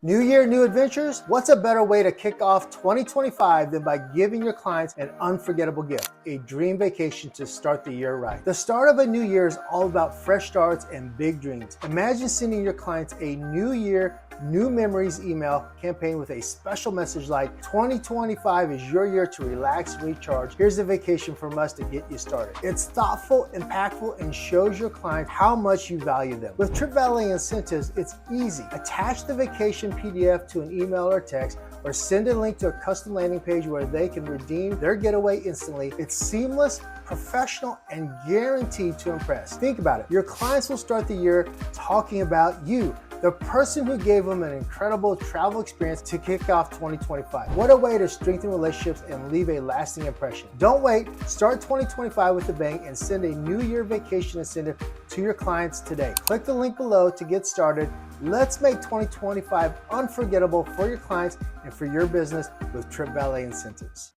New year, new adventures? What's a better way to kick off 2025 than by giving your clients an unforgettable gift, a dream vacation to start the year right? The start of a new year is all about fresh starts and big dreams. Imagine sending your clients a new year, new memories email campaign with a special message like 2025 is your year to relax and recharge. Here's a vacation from us to get you started. It's thoughtful, impactful, and shows your client how much you value them. With TripValet Incentives, it's easy. Attach the vacation PDF to an email or text, or send a link to a custom landing page where they can redeem their getaway instantly. It's seamless, professional, and guaranteed to impress. Think about it. Your clients will start the year talking about you, the person who gave them an incredible travel experience to kick off 2025. What a way to strengthen relationships and leave a lasting impression. Don't wait. Start 2025 with a bang and send a New Year vacation incentive to your clients today. Click the link below to get started. Let's make 2025 unforgettable for your clients and for your business with TripValet Incentives.